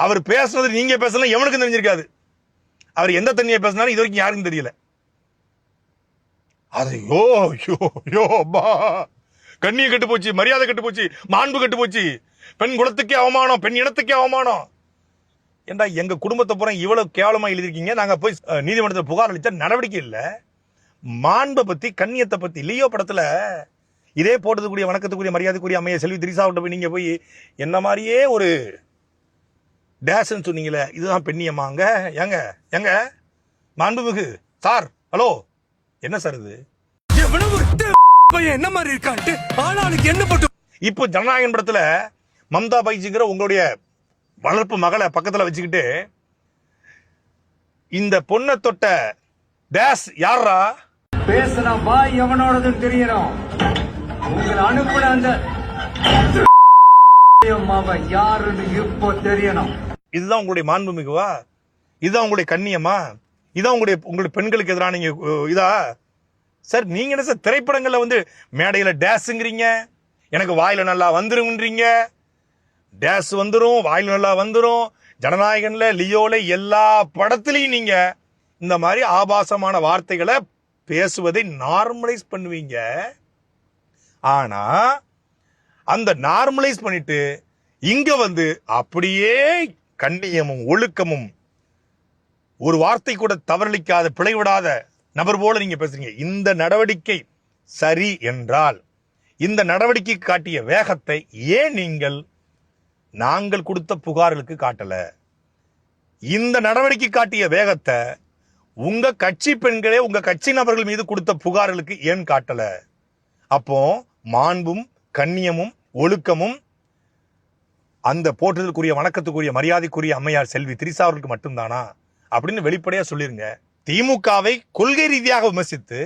அவர் பேசுனது நீங்க பேசலாம் எவனுக்கும் தெரிஞ்சிருக்காது. அவர் எந்த தண்ணியை பேசினாலும் இது வரைக்கும் யாருக்கும் தெரியல. அது யோ யோ யோ பா, கண்ணிய கெட்டு போச்சு, மரியாதை கெட்டு போச்சு, மாண்பு கெட்டு போச்சு, பெண் குலத்துக்கே அவமானம், பெண் இனத்துக்கே அவமானம். ஏண்டா எங்க குடும்பத்தை பூரா இவ்வளவு கேவலமா எழுதிருக்கீங்க, நாங்க போய் நீதிமன்றத்தில் புகார் அளிச்ச நடவடிக்கை இல்ல. மாண்பை பத்தி, கண்ணியத்தை பத்தி லியோ படத்துல இதே போட்டதுக்குரிய வணக்கத்துக்குரிய மரியாதைக்குரிய அம்மையா செல்வி திரிசாவிட்ட போய் நீங்க போய் என்ன மாதிரியே ஒரு டேஸ்ன்னு சொன்னீங்களே, இதுதான் பெண்ணியமாங்க. ஏங்க ஏங்க மாண்புமிகு சார், ஹலோ, என்ன சார் இது? என்ன மாதிரி இருக்கான்ட்டு ஆளாளுக்கு என்ன போட்டு. இப்போ ஜனநாயகன் படத்துல மம்தா பைஜிங்கிற உங்களுடைய வளர்ப்பு மகளை பக்கத்துல வச்சுக்கிட்டு இந்த பொண்ணை தொட்ட டேஸ் யாரா பேசுனா வாய் எவனோடதுன்னு தெரியணும். உங்களை அனுப்புன அந்த யாருன்னு இப்போ தெரியணும். இதுதான் உங்களுடைய மாண்புமிகுவா? இதுதான் உங்களுடைய கண்ணியமா? இதான் உங்களுடைய பெண்களுக்கு எதிரான நீங்க இதா சார்? நீங்க என்ன சார் திரைப்படங்கள்ல வந்து மேடையில டேஸ்ங்கிறீங்க, எனக்கு வாயில நல்லா வந்துருங்கன்றீங்க. டேஸ் வந்துரும், வாயில நல்லா வந்துரும். ஜனநாயகன்ல, லியோல, எல்லா படத்திலையும் நீங்க இந்த மாதிரி ஆபாசமான வார்த்தைகளை பேசுவதை நார்மலைஸ் பண்ணுவீங்க. ஆனா அந்த நார்மலைஸ் பண்ணிட்டு இங்க வந்து அப்படியே கண்ணியமும் ஒழுக்கமும் ஒரு வார்த்தை கூட தவறளிக்காத, பிழைவிடாத நபர் போல நீங்க பேசுறீங்க. இந்த நடவடிக்கை சரி என்றால் இந்த நடவடிக்கை காட்டிய வேகத்தை ஏன் நீங்கள் நாங்கள் கொடுத்த புகார்களுக்கு காட்டல? இந்த நடவடிக்கை காட்டிய வேகத்தை உங்க கட்சி பெண்களே உங்க கட்சி நபர்கள் மீது கொடுத்த புகார்களுக்கு ஏன் காட்டல? அப்போ மாண்பும் கண்ணியமும் ஒழுக்கமும் அந்த போற்றுதலுக்குரிய வணக்கத்துக்குரிய மரியாதைக்குரிய அம்மையார் செல்வி திரிசா அவர்களுக்கு மட்டும்தானா அப்படின்னு வெளிப்படையா சொல்லிருங்க. திமுகவை கொள்கை ரீதியாக விமர்சித்து